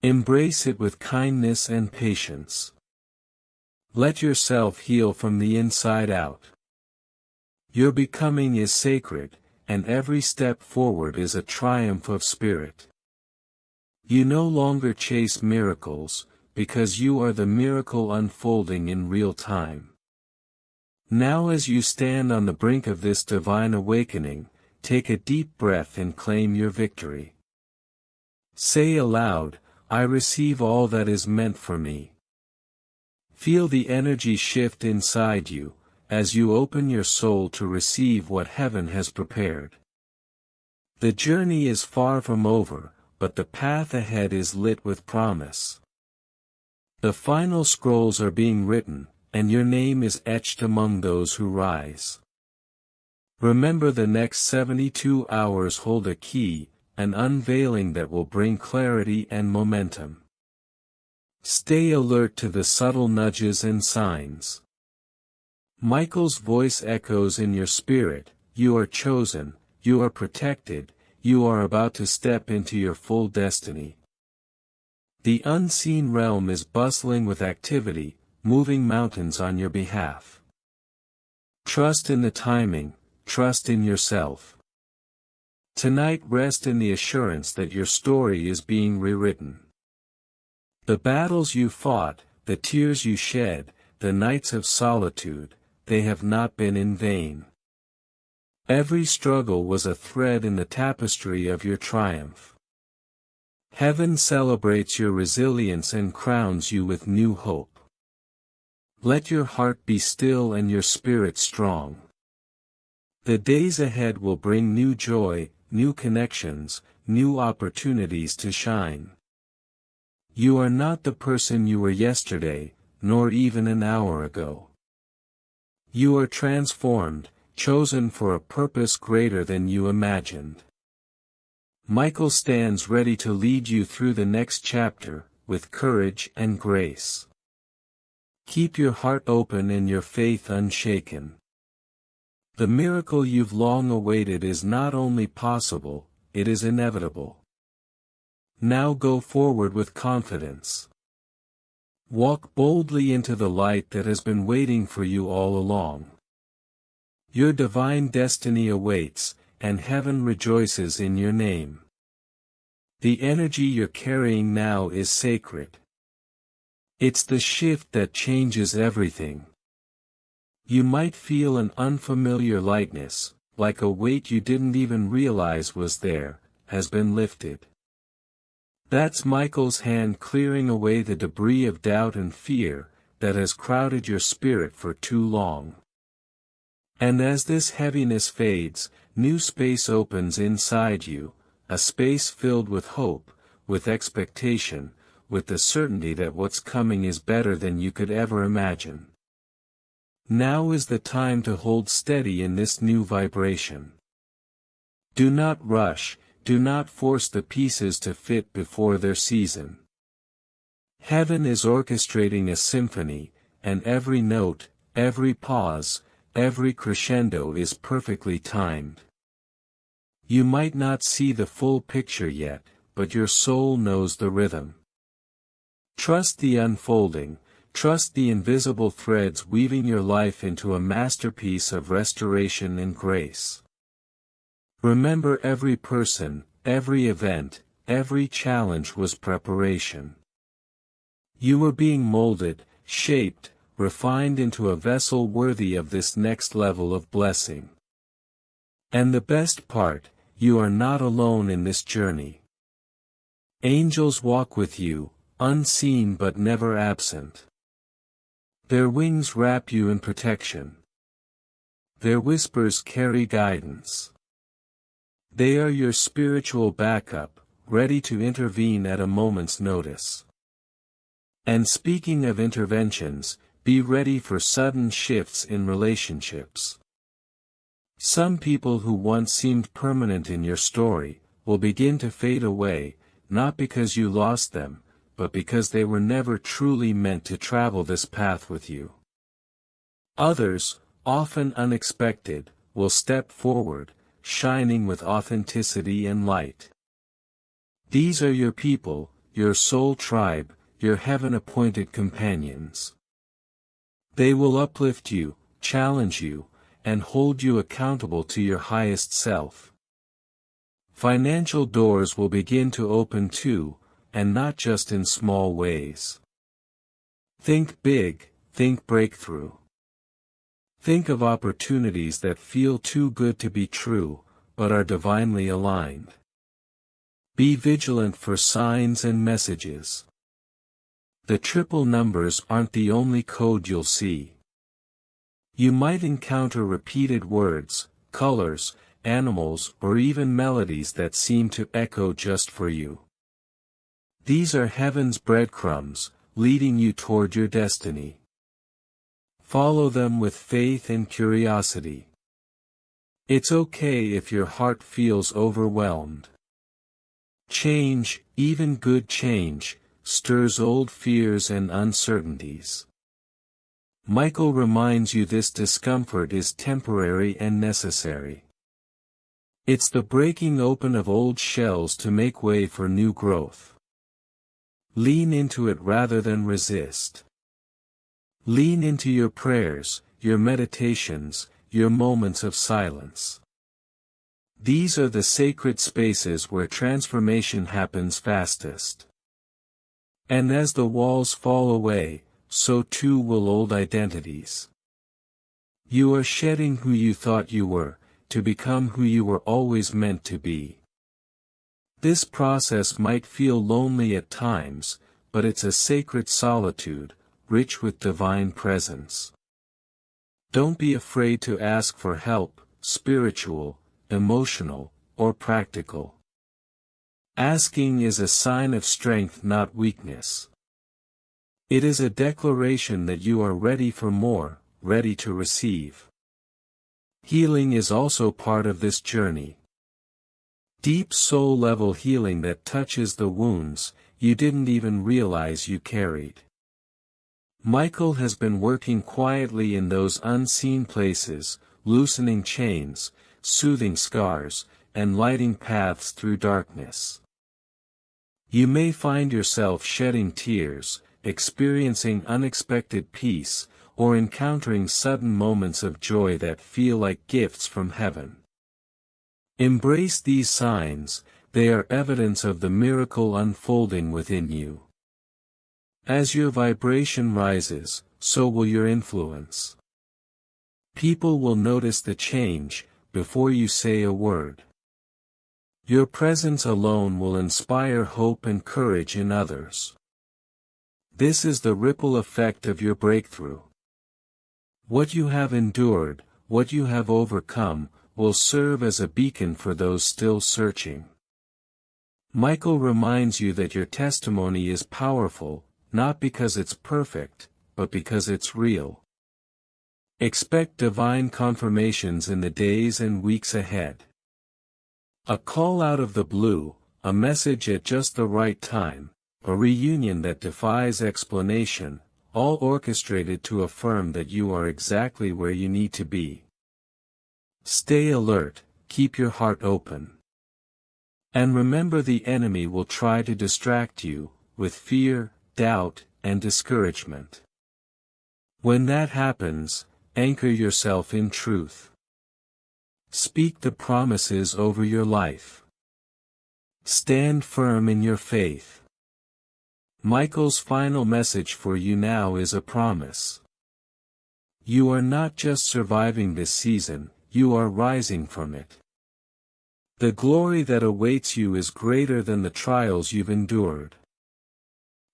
Embrace it with kindness and patience. Let yourself heal from the inside out. Your becoming is sacred, and every step forward is a triumph of spirit. You no longer chase miracles, because you are the miracle unfolding in real time. Now as you stand on the brink of this divine awakening, take a deep breath and claim your victory. Say aloud, I receive all that is meant for me. Feel the energy shift inside you, as you open your soul to receive what heaven has prepared. The journey is far from over, but the path ahead is lit with promise. The final scrolls are being written, and your name is etched among those who rise. Remember, the next 72 hours hold a key, an unveiling that will bring clarity and momentum. Stay alert to the subtle nudges and signs. Michael's voice echoes in your spirit, you are chosen, you are protected, you are about to step into your full destiny. The unseen realm is bustling with activity, moving mountains on your behalf. Trust in the timing, trust in yourself. Tonight rest in the assurance that your story is being rewritten. The battles you fought, the tears you shed, the nights of solitude, they have not been in vain. Every struggle was a thread in the tapestry of your triumph. Heaven celebrates your resilience and crowns you with new hope. Let your heart be still and your spirit strong. The days ahead will bring new joy, new connections, new opportunities to shine. You are not the person you were yesterday, nor even an hour ago. You are transformed, chosen for a purpose greater than you imagined. Michael stands ready to lead you through the next chapter, with courage and grace. Keep your heart open and your faith unshaken. The miracle you've long awaited is not only possible, it is inevitable. Now go forward with confidence. Walk boldly into the light that has been waiting for you all along. Your divine destiny awaits, and heaven rejoices in your name. The energy you're carrying now is sacred. It's the shift that changes everything. You might feel an unfamiliar lightness, like a weight you didn't even realize was there, has been lifted. That's Michael's hand clearing away the debris of doubt and fear that has crowded your spirit for too long. And as this heaviness fades, new space opens inside you, a space filled with hope, with expectation, with the certainty that what's coming is better than you could ever imagine. Now is the time to hold steady in this new vibration. Do not rush, do not force the pieces to fit before their season. Heaven is orchestrating a symphony, and every note, every pause, every crescendo is perfectly timed. You might not see the full picture yet, but your soul knows the rhythm. Trust the unfolding, trust the invisible threads weaving your life into a masterpiece of restoration and grace. Remember, every person, every event, every challenge was preparation. You were being molded, shaped, refined into a vessel worthy of this next level of blessing. And the best part, you are not alone in this journey. Angels walk with you, unseen but never absent. Their wings wrap you in protection. Their whispers carry guidance. They are your spiritual backup, ready to intervene at a moment's notice. And speaking of interventions, be ready for sudden shifts in relationships. Some people who once seemed permanent in your story will begin to fade away, not because you lost them, but because they were never truly meant to travel this path with you. Others, often unexpected, will step forward, shining with authenticity and light. These are your people, your soul tribe, your heaven-appointed companions. They will uplift you, challenge you, and hold you accountable to your highest self. Financial doors will begin to open too, and not just in small ways. Think big, think breakthrough. Think of opportunities that feel too good to be true, but are divinely aligned. Be vigilant for signs and messages. The triple numbers aren't the only code you'll see. You might encounter repeated words, colors, animals, or even melodies that seem to echo just for you. These are heaven's breadcrumbs, leading you toward your destiny. Follow them with faith and curiosity. It's okay if your heart feels overwhelmed. Change, even good change, stirs old fears and uncertainties. Michael reminds you this discomfort is temporary and necessary. It's the breaking open of old shells to make way for new growth. Lean into it rather than resist. Lean into your prayers, your meditations, your moments of silence. These are the sacred spaces where transformation happens fastest. And as the walls fall away, so too will old identities. You are shedding who you thought you were, to become who you were always meant to be. This process might feel lonely at times, but it's a sacred solitude, rich with divine presence. Don't be afraid to ask for help, spiritual, emotional, or practical. Asking is a sign of strength, not weakness. It is a declaration that you are ready for more, ready to receive. Healing is also part of this journey. Deep soul-level healing that touches the wounds you didn't even realize you carried. Michael has been working quietly in those unseen places, loosening chains, soothing scars, and lighting paths through darkness. You may find yourself shedding tears, experiencing unexpected peace, or encountering sudden moments of joy that feel like gifts from heaven. Embrace these signs, they are evidence of the miracle unfolding within you. As your vibration rises, so will your influence. People will notice the change, before you say a word. Your presence alone will inspire hope and courage in others. This is the ripple effect of your breakthrough. What you have endured, what you have overcome, will serve as a beacon for those still searching. Michael reminds you that your testimony is powerful, not because it's perfect, but because it's real. Expect divine confirmations in the days and weeks ahead. A call out of the blue, a message at just the right time, a reunion that defies explanation, all orchestrated to affirm that you are exactly where you need to be. Stay alert, keep your heart open. And remember, the enemy will try to distract you with fear, doubt, and discouragement. When that happens, anchor yourself in truth. Speak the promises over your life. Stand firm in your faith. Michael's final message for you now is a promise. You are not just surviving this season, you are rising from it. The glory that awaits you is greater than the trials you've endured.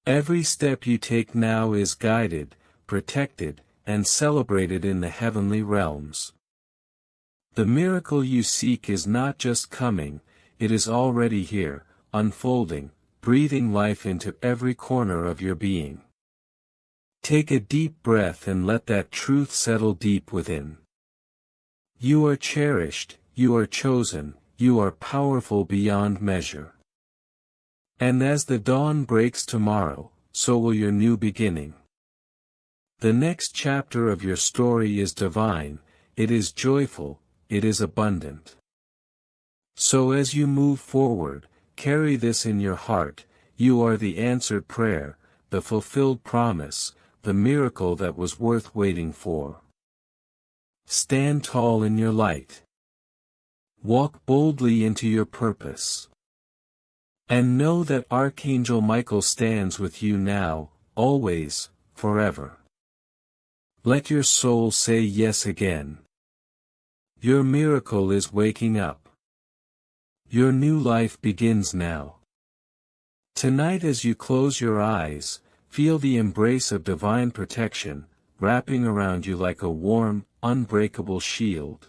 Every step you take now is guided, protected, and celebrated in the heavenly realms. The miracle you seek is not just coming, it is already here, unfolding, breathing life into every corner of your being. Take a deep breath and let that truth settle deep within. You are cherished, you are chosen, you are powerful beyond measure. And as the dawn breaks tomorrow, so will your new beginning. The next chapter of your story is divine, it is joyful, it is abundant. So as you move forward, carry this in your heart: you are the answered prayer, the fulfilled promise, the miracle that was worth waiting for. Stand tall in your light. Walk boldly into your purpose. And know that Archangel Michael stands with you now, always, forever. Let your soul say yes again. Your miracle is waking up. Your new life begins now. Tonight, as you close your eyes, feel the embrace of divine protection, wrapping around you like a warm, unbreakable shield.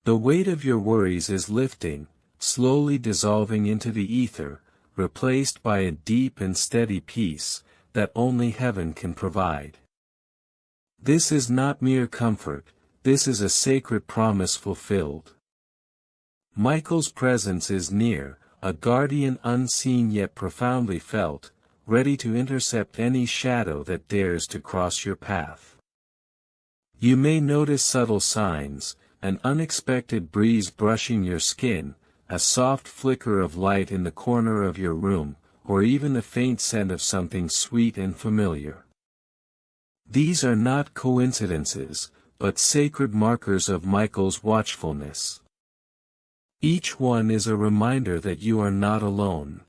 The weight of your worries is lifting, slowly dissolving into the ether, replaced by a deep and steady peace that only heaven can provide. This is not mere comfort, this is a sacred promise fulfilled. Michael's presence is near, a guardian unseen yet profoundly felt, ready to intercept any shadow that dares to cross your path. You may notice subtle signs: an unexpected breeze brushing your skin, a soft flicker of light in the corner of your room, or even a faint scent of something sweet and familiar. These are not coincidences, but sacred markers of Michael's watchfulness. Each one is a reminder that you are not alone.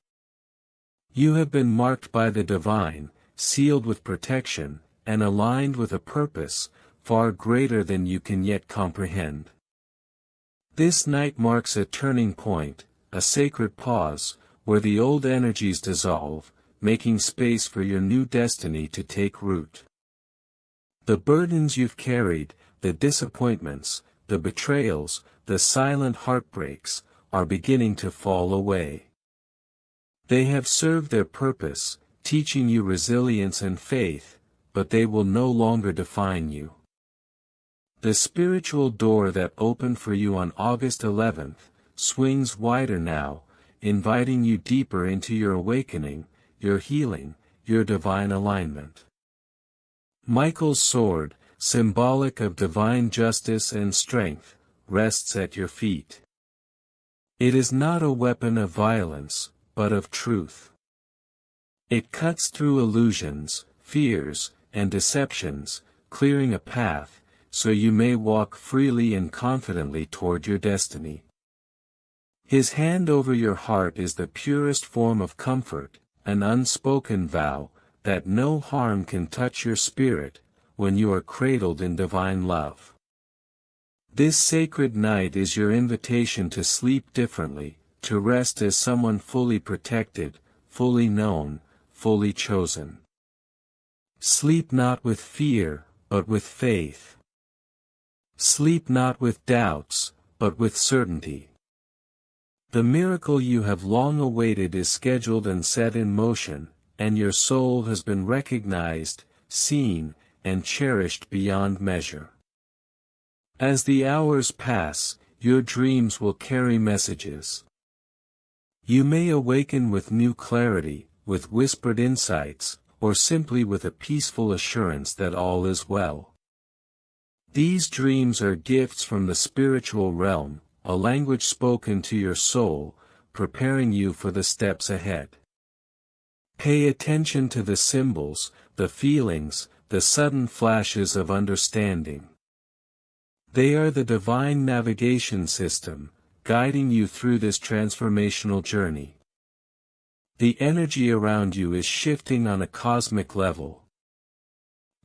You have been marked by the divine, sealed with protection, and aligned with a purpose far greater than you can yet comprehend. This night marks a turning point, a sacred pause, where the old energies dissolve, making space for your new destiny to take root. The burdens you've carried, the disappointments, the betrayals, the silent heartbreaks, are beginning to fall away. They have served their purpose, teaching you resilience and faith, but they will no longer define you. The spiritual door that opened for you on August 11th, swings wider now, inviting you deeper into your awakening, your healing, your divine alignment. Michael's sword, symbolic of divine justice and strength, rests at your feet. It is not a weapon of violence, but of truth. It cuts through illusions, fears, and deceptions, clearing a path, so you may walk freely and confidently toward your destiny. His hand over your heart is the purest form of comfort, an unspoken vow that no harm can touch your spirit when you are cradled in divine love. This sacred night is your invitation to sleep differently, to rest as someone fully protected, fully known, fully chosen. Sleep not with fear, but with faith. Sleep not with doubts, but with certainty. The miracle you have long awaited is scheduled and set in motion, and your soul has been recognized, seen, and cherished beyond measure. As the hours pass, your dreams will carry messages. You may awaken with new clarity, with whispered insights, or simply with a peaceful assurance that all is well. These dreams are gifts from the spiritual realm, a language spoken to your soul, preparing you for the steps ahead. Pay attention to the symbols, the feelings, the sudden flashes of understanding. They are the divine navigation system, guiding you through this transformational journey. The energy around you is shifting on a cosmic level.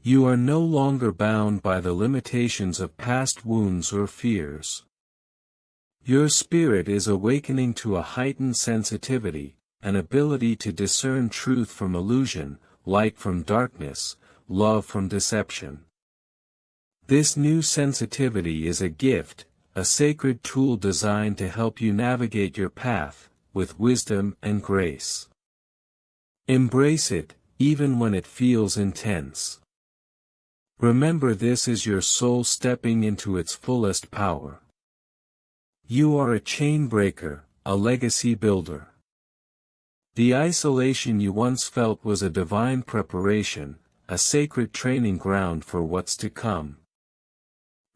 You are no longer bound by the limitations of past wounds or fears. Your spirit is awakening to a heightened sensitivity, an ability to discern truth from illusion, light from darkness, love from deception. This new sensitivity is a gift, a sacred tool designed to help you navigate your path, with wisdom and grace. Embrace it, even when it feels intense. Remember, this is your soul stepping into its fullest power. You are a chain breaker, a legacy builder. The isolation you once felt was a divine preparation, a sacred training ground for what's to come.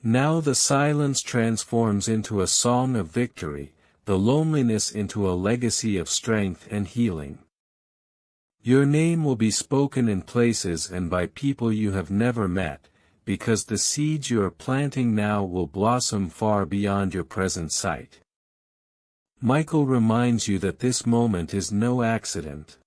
Now the silence transforms into a song of victory, the loneliness into a legacy of strength and healing. Your name will be spoken in places and by people you have never met, because the seeds you are planting now will blossom far beyond your present sight. Michael reminds you that this moment is no accident.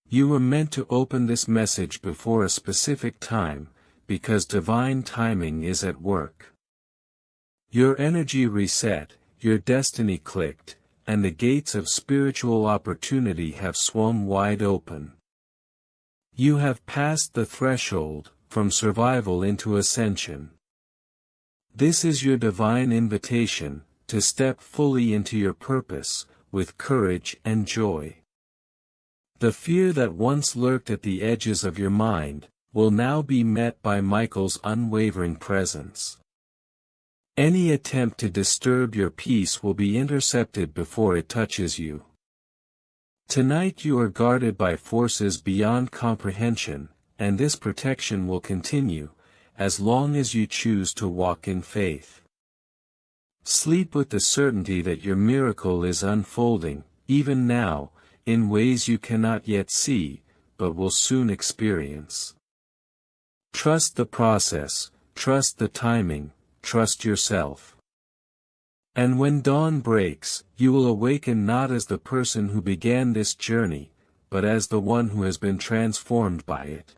You were meant to open this message before a specific time, because divine timing is at work. Your energy reset, your destiny clicked, and the gates of spiritual opportunity have swung wide open. You have passed the threshold, from survival into ascension. This is your divine invitation, to step fully into your purpose, with courage and joy. The fear that once lurked at the edges of your mind, will now be met by Michael's unwavering presence. Any attempt to disturb your peace will be intercepted before it touches you. Tonight you are guarded by forces beyond comprehension, and this protection will continue, as long as you choose to walk in faith. Sleep with the certainty that your miracle is unfolding, even now, in ways you cannot yet see, but will soon experience. Trust the process, trust the timing, trust yourself. And when dawn breaks, you will awaken not as the person who began this journey, but as the one who has been transformed by it.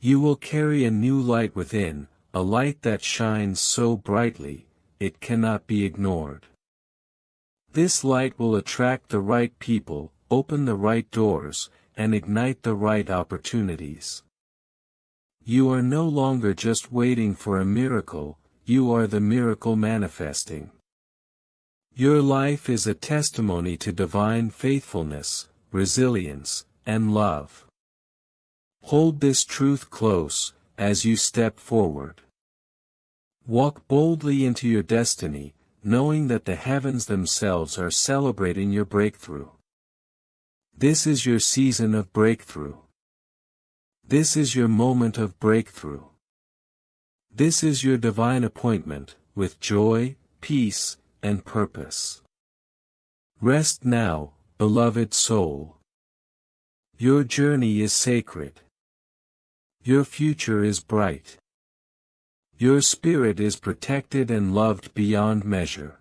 You will carry a new light within, a light that shines so brightly, it cannot be ignored. This light will attract the right people, open the right doors, and ignite the right opportunities. You are no longer just waiting for a miracle, you are the miracle manifesting. Your life is a testimony to divine faithfulness, resilience, and love. Hold this truth close, as you step forward. Walk boldly into your destiny, knowing that the heavens themselves are celebrating your breakthrough. This is your season of breakthrough. This is your moment of breakthrough. This is your divine appointment, with joy, peace, and purpose. Rest now, beloved soul. Your journey is sacred. Your future is bright. Your spirit is protected and loved beyond measure.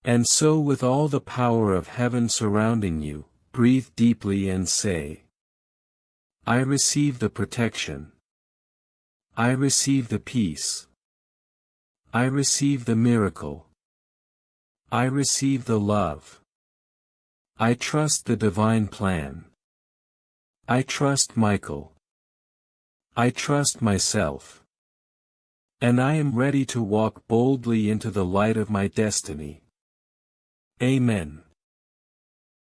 And so, with all the power of heaven surrounding you, breathe deeply and say, I receive the protection. I receive the peace. I receive the miracle. I receive the love. I trust the divine plan. I trust Michael. I trust myself. And I am ready to walk boldly into the light of my destiny. Amen.